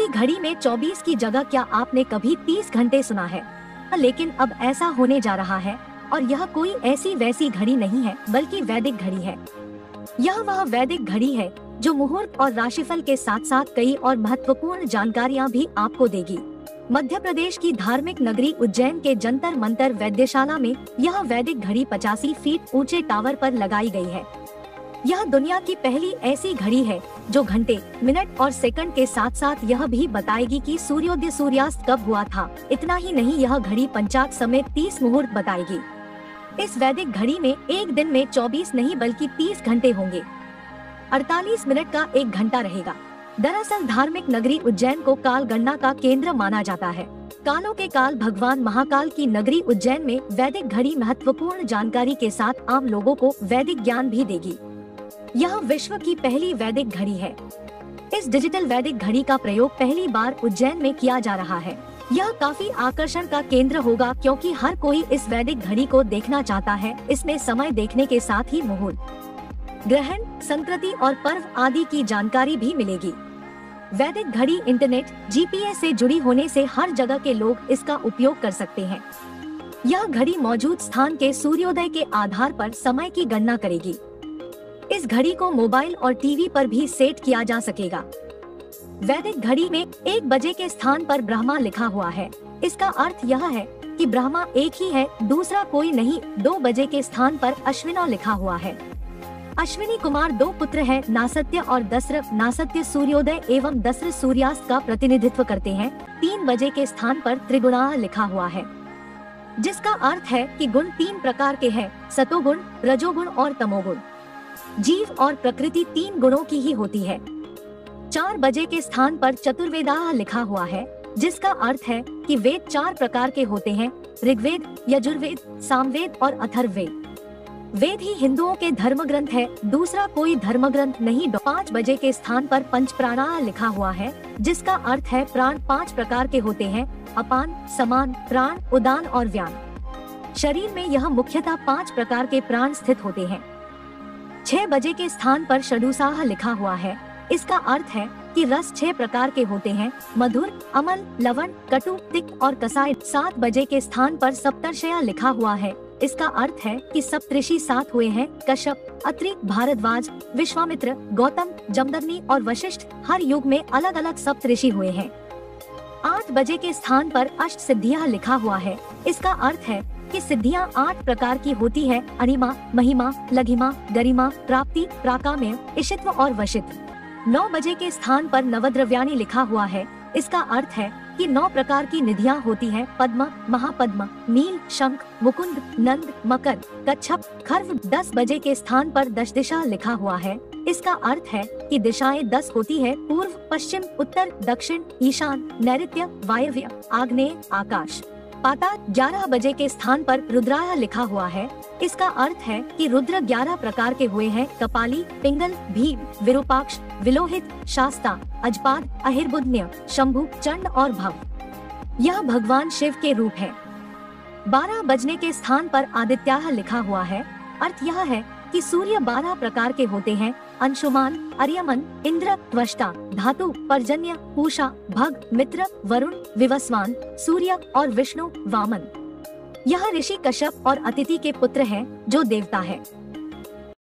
इसी घड़ी में 24 की जगह क्या आपने कभी 30 घंटे सुना है? लेकिन अब ऐसा होने जा रहा है, और यह कोई ऐसी वैसी घड़ी नहीं है बल्कि वैदिक घड़ी है। यह वह वैदिक घड़ी है जो मुहूर्त और राशिफल के साथ साथ कई और महत्वपूर्ण जानकारियाँ भी आपको देगी। मध्य प्रदेश की धार्मिक नगरी उज्जैन के जंतर मंतर वेद्यशाला में यह वैदिक घड़ी 85 फीट ऊंचे टावर पर लगाई गई है। यह दुनिया की पहली ऐसी घड़ी है जो घंटे, मिनट और सेकंड के साथ साथ यह भी बताएगी कि सूर्योदय सूर्यास्त कब हुआ था। इतना ही नहीं, यह घड़ी पंचांग समेत 30 मुहूर्त बताएगी। इस वैदिक घड़ी में एक दिन में 24 नहीं बल्कि 30 घंटे होंगे। 48 मिनट का एक घंटा रहेगा। दरअसल धार्मिक नगरी उज्जैन को काल गणना का केंद्र माना जाता है। कालों के काल भगवान महाकाल की नगरी उज्जैन में वैदिक घड़ी महत्वपूर्ण जानकारी के साथ आम लोगों को वैदिक ज्ञान भी देगी। यह विश्व की पहली वैदिक घड़ी है। इस डिजिटल वैदिक घड़ी का प्रयोग पहली बार उज्जैन में किया जा रहा है। यह काफी आकर्षण का केंद्र होगा क्योंकि हर कोई इस वैदिक घड़ी को देखना चाहता है। इसमें समय देखने के साथ ही मुहूर्त, ग्रहण, संकृति और पर्व आदि की जानकारी भी मिलेगी। वैदिक घड़ी इंटरनेट, जीपीएस से जुड़ी होने से हर जगह के लोग इसका उपयोग कर सकते हैं। यह घड़ी मौजूद स्थान के सूर्योदय के आधार पर समय की गणना करेगी। इस घड़ी को मोबाइल और टीवी पर भी सेट किया जा सकेगा। वैदिक घड़ी में 1 बजे के स्थान पर ब्रह्मा लिखा हुआ है। इसका अर्थ यह है कि ब्रह्मा एक ही है, दूसरा कोई नहीं। 2 बजे के स्थान पर अश्विनौ लिखा हुआ है। अश्विनी कुमार 2 पुत्र हैं, नासत्य और दस्र। नासत्य सूर्योदय एवं दस्र सूर्यास्त का प्रतिनिधित्व करते हैं। 3 बजे के स्थान पर त्रिगुणा लिखा हुआ है, जिसका अर्थ है कि गुण 3 प्रकार के हैं, सतोगुण, रजोगुण और तमोगुण। जीव और प्रकृति 3 गुणों की ही होती है। 4 बजे के स्थान पर चतुर्वेदाः लिखा हुआ है, जिसका अर्थ है कि वेद 4 प्रकार के होते हैं, ऋग्वेद, यजुर्वेद, सामवेद और अथर्ववेद। वेद ही हिंदुओं के धर्म ग्रंथ है, दूसरा कोई धर्म ग्रंथ नहीं। 5 बजे के स्थान पर पंच प्राणाः लिखा हुआ है, जिसका अर्थ है प्राण 5 प्रकार के होते हैं, अपान, समान, प्राण, उदान और व्यान। शरीर में यह मुख्यतः 5 प्रकार के प्राण स्थित होते हैं। 6 बजे के स्थान पर षडुसाः लिखा हुआ है। इसका अर्थ है कि रस 6 प्रकार के होते हैं, मधुर, अम्ल, लवण, कटु, तिक्त और कसाय। 7 बजे के स्थान पर सप्तर्षय लिखा हुआ है। इसका अर्थ है कि सप्तऋषि 7 हुए हैं, कश्यप, अत्रि, भारद्वाज, विश्वामित्र, गौतम, जमदग्नि और वशिष्ठ। हर युग में अलग अलग सप्तऋषि हुए हैं। 8 बजे के स्थान पर अष्ट सिद्धियाँ लिखा हुआ है। इसका अर्थ है कि सिद्धियाँ 8 प्रकार की होती है, अणिमा, महिमा, लघिमा, गरिमा, प्राप्ति, प्राकाम्य, इशित्व और वशित्व। 9 बजे के स्थान पर नवद्रव्याणि लिखा हुआ है। इसका अर्थ है कि 9 प्रकार की निधियाँ होती हैं, पद्म, महापद्म, नील, शंख, मुकुंद, नंद, मकर, कच्छप, खर्व। 10 बजे के स्थान पर दश दिशा लिखा हुआ है। इसका अर्थ है कि दिशाएं 10 होती है, पूर्व, पश्चिम, उत्तर, दक्षिण, ईशान, नैऋत्य, वायव्य, आग्नेय, आकाश, पाताल। 11 बजे के स्थान पर रुद्राय लिखा हुआ है। इसका अर्थ है कि रुद्र 11 प्रकार के हुए हैं, कपाली, पिंगल, भीम, विरूपाक्ष, विलोहित, शास्ता, अजपाद, अहिर्बुध्य, शंभु, चंड और भव। यह भगवान शिव के रूप है। 12 बजने के स्थान पर आदित्याः लिखा हुआ है। अर्थ यह है कि सूर्य 12 प्रकार के होते हैं, अंशुमान, अर्यमन, इंद्र, त्वष्टा, धातु, पर्जन्य, पूषा, भग, मित्र, वरुण, विवस्वान, सूर्य और विष्णु, वामन। यह ऋषि कश्यप और अतिथि के पुत्र हैं, जो देवता है।